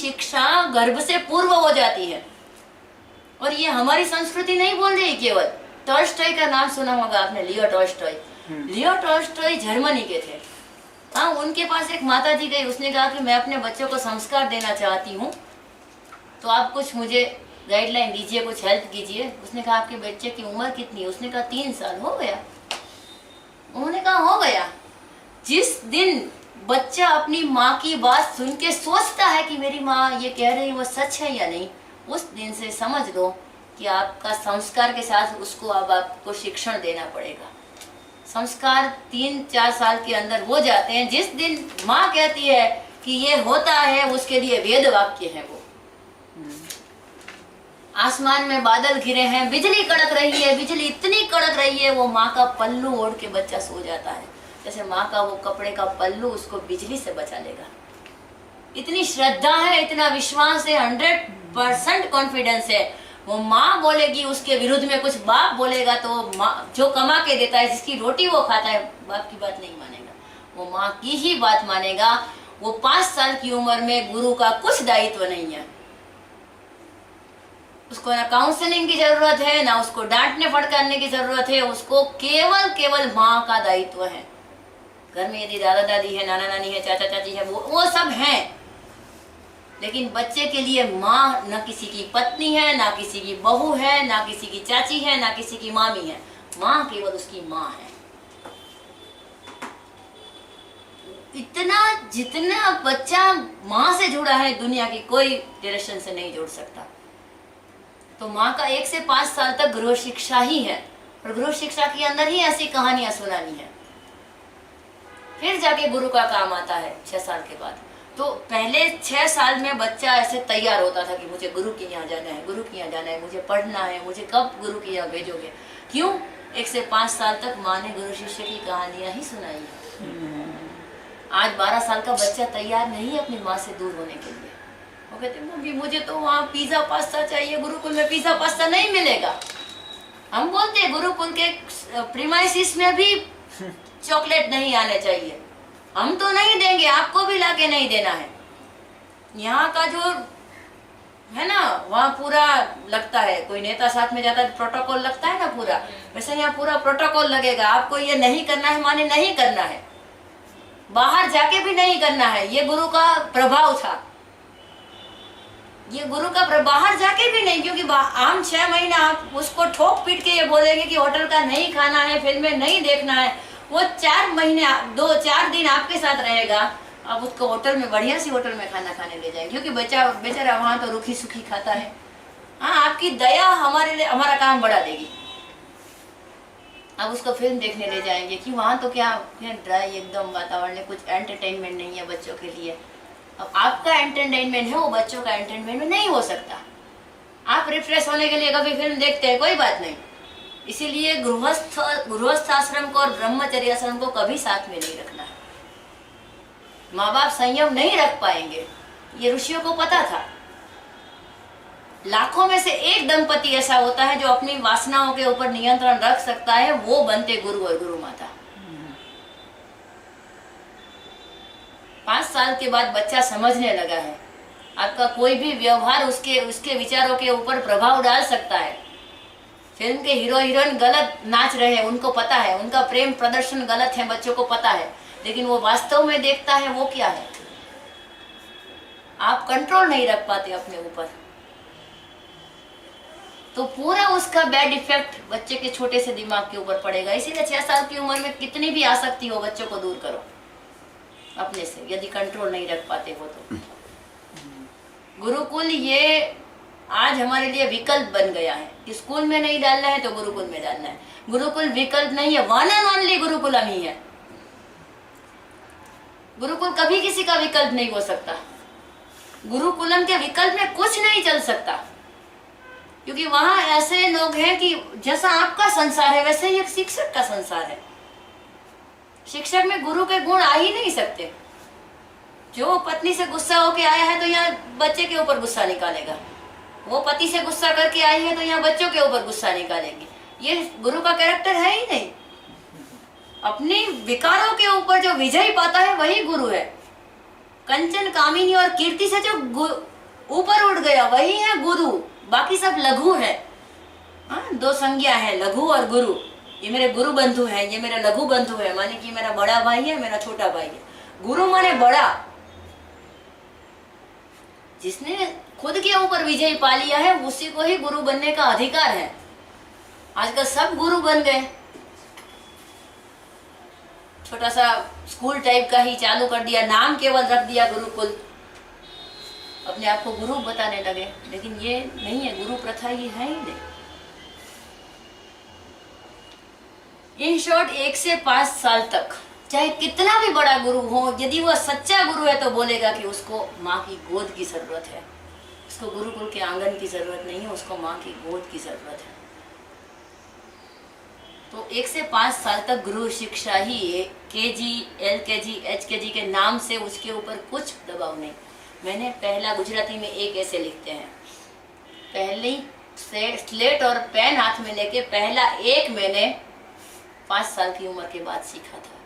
शिक्षा गर्भ से पूर्व हो जाती है। और ये हमारी संस्कृति नहीं बोल रही केवल। टॉल्स्टॉय का नाम सुना होगा आपने, Leo Tolstoy. Leo Tolstoy Germany के थे। हाँ, उनके पास एक माता जी गई, उसने कहा कि मैं अपने बच्चों को संस्कार देना चाहती हूँ, तो आप कुछ मुझे गाइडलाइन दीजिए, कुछ हेल्प कीजिए। उसने कहा आपके बच्चे की उम्र कितनी है? उसने कहा 3 साल। हो गया? उन्होंने कहा हो गया। जिस दिन बच्चा अपनी माँ की बात सुन के सोचता है कि मेरी माँ ये कह रही है वो सच है या नहीं, उस दिन से समझ लो कि आपका संस्कार के साथ उसको अब आपको शिक्षण देना पड़ेगा। संस्कार 3-4 साल के अंदर हो जाते हैं। जिस दिन माँ कहती है कि ये होता है, उसके लिए वेद वाक्य है वो। आसमान में बादल घिरे हैं, बिजली कड़क रही है, बिजली इतनी कड़क रही है, वो माँ का पल्लू ओढ़ के बच्चा सो जाता है। जैसे माँ का वो कपड़े का पल्लू उसको बिजली से बचा लेगा। इतनी श्रद्धा है, इतना विश्वास है, 100% कॉन्फिडेंस है। वो माँ बोलेगी, उसके विरुद्ध में कुछ बाप बोलेगा तो माँ जो कमा के देता है, जिसकी रोटी वो खाता है, बाप की बात नहीं मानेगा, वो माँ की ही बात मानेगा। वो 5 साल की उम्र में गुरु का कुछ दायित्व नहीं है। उसको ना काउंसलिंग की जरूरत है, ना उसको डांटने फटकारने की जरूरत है। उसको केवल माँ का दायित्व है। घर में यदि दादा दादी है, नाना नानी है, चाचा चाची है, वो सब हैं, लेकिन बच्चे के लिए माँ न किसी की पत्नी है, ना किसी की बहू है, ना किसी की चाची है, ना किसी की मामी है। माँ केवल उसकी माँ है। इतना जितना बच्चा माँ से जुड़ा है, दुनिया की कोई रिलेशन से नहीं जुड़ सकता। तो माँ का 1 से 5 साल तक गृह शिक्षा ही है, और गृह शिक्षा के अंदर ही ऐसी कहानियां सुनानी है। फिर जाके गुरु का काम आता है 6 साल के बाद। तो पहले 6 साल में बच्चा ऐसे तैयार होता था कि मुझे गुरु के यहाँ जाना है, गुरु के यहाँ जाना है, मुझे पढ़ना है, मुझे कब गुरु के यहाँ भेजोगे। क्यों? 1 से 5 साल तक माँ ने गुरु शिष्य की कहानियां ही सुनाई है। आज 12 साल का बच्चा तैयार नहीं है अपनी माँ से दूर होने के लिए। वो कहते मम्मी मुझे तो वहाँ पिज्जा पास्ता चाहिए, गुरुकुल में पिज्जा पास्ता नहीं मिलेगा। हम बोलते हैं गुरुकुल के प्रीमाइसिस में भी चॉकलेट नहीं आने चाहिए, हम तो नहीं देंगे, आपको भी लाके नहीं देना है। यहाँ का जो है ना, वहाँ पूरा लगता है, कोई नेता साथ में जाता है प्रोटोकॉल लगता है ना पूरा, वैसे यहाँ पूरा प्रोटोकॉल लगेगा। आपको ये नहीं करना है माने नहीं करना है, बाहर जाके भी नहीं करना है। ये गुरु का प्रभाव था, ये गुरु का बाहर जाके भी नहीं, क्योंकि आम 6 महीना आप उसको ठोक पीट के ये बोलेंगे कि होटल का नहीं खाना है, फिल्में नहीं देखना है। वो 4 महीने 2-4 दिन आपके साथ रहेगा, अब उसको होटल में, बढ़िया सी होटल में खाना खाने ले जाएंगे, क्योंकि बेचारा वहाँ तो रुखी सुखी खाता है। हाँ, आपकी दया हमारे लिए हमारा काम बढ़ा देगी। अब उसको फिल्म देखने ले जाएंगे कि वहाँ तो क्या ड्राई एकदम वातावरण है, कुछ एंटरटेनमेंट नहीं है बच्चों के लिए। अब आपका एंटरटेनमेंट है, वो बच्चों का एंटरटेनमेंट नहीं हो सकता। आप रिफ्रेश होने के लिए कभी फिल्म देखते हैं, कोई बात नहीं। इसीलिए गृहस्थ आश्रम को और ब्रह्मचर्य आश्रम को कभी साथ में नहीं रखना है। माँ बाप संयम नहीं रख पाएंगे, ये ऋषियों को पता था। लाखों में से एक दंपति ऐसा होता है जो अपनी वासनाओं के ऊपर नियंत्रण रख सकता है, वो बनते गुरु और गुरु माता। 5 साल के बाद बच्चा समझने लगा है, आपका कोई भी व्यवहार उसके विचारों के ऊपर प्रभाव डाल सकता है। फिल्म के हीरो हीरोइन गलत नाच रहे हैं, उनको पता है, उनका प्रेम प्रदर्शन गलत है, बच्चों को पता है, लेकिन वो वास्तव में देखता है वो क्या है। आप कंट्रोल नहीं रख पाते अपने ऊपर, तो पूरा उसका बैड इफेक्ट बच्चे के छोटे से दिमाग के ऊपर पड़ेगा। इसीलिए 6 साल की उम्र में कितनी भी आसक्ति हो, बच्चों को दूर करो अपने से, यदि कंट्रोल नहीं रख पाते हो तो। गुरुकुल ये आज हमारे लिए विकल्प बन गया है कि स्कूल में नहीं डालना है तो गुरुकुल में डालना है। गुरुकुल विकल्प नहीं है, वन एंड ओनली गुरुकुलम ही है। गुरुकुल कभी किसी का विकल्प नहीं हो सकता। गुरुकुलम के विकल्प में कुछ नहीं चल सकता, क्योंकि वहां ऐसे लोग हैं कि जैसा आपका संसार है वैसे ही एक शिक्षक का संसार है। शिक्षक में गुरु के गुण आ ही नहीं सकते। जो पत्नी से गुस्सा होके आया है तो यहाँ बच्चे के ऊपर गुस्सा निकालेगा, वो पति से गुस्सा करके आई है तो यहाँ बच्चों के ऊपर गुस्सा निकालेंगे। ये गुरु का कैरेक्टर है ही नहीं। अपने विकारों के ऊपर जो विजय पाता है वही गुरु है। कंचन, कामिनी और कीर्ति से जो ऊपर उठ गया, वही है गुरु, बाकी सब लघु है। हाँ, दो संज्ञा है, लघु और गुरु। ये मेरे गुरु बंधु है, ये मेरा लघु बंधु है, माने कि मेरा बड़ा भाई है, मेरा छोटा भाई है। गुरु माने बड़ा, जिसने खुद के ऊपर विजय पा लिया है उसी को ही गुरु बनने का अधिकार है। आजकल सब गुरु बन गए, छोटा सा स्कूल टाइप का ही चालू कर दिया, नाम केवल रख दिया गुरुकुल, अपने आप को गुरु बताने लगे। लेकिन ये नहीं है, गुरु प्रथा ये है ही नहीं। इन शॉर्ट 1 से 5 साल तक चाहे कितना भी बड़ा गुरु हो, यदि वह सच्चा गुरु है तो बोलेगा कि उसको माँ की गोद की जरूरत है, उसको गुरुकुल के आंगन की जरूरत नहीं है, उसको माँ की गोद की जरूरत है। तो 1 से 5 साल तक गुरु शिक्षा ही है। KG, LKG, HKG के नाम से उसके ऊपर कुछ दबाव नहीं। मैंने पहला गुजराती में एक ऐसे लिखते हैं, पहली स्लेट और पेन हाथ में लेके पहला एक मैंने 5 साल की उम्र के बाद सीखा था।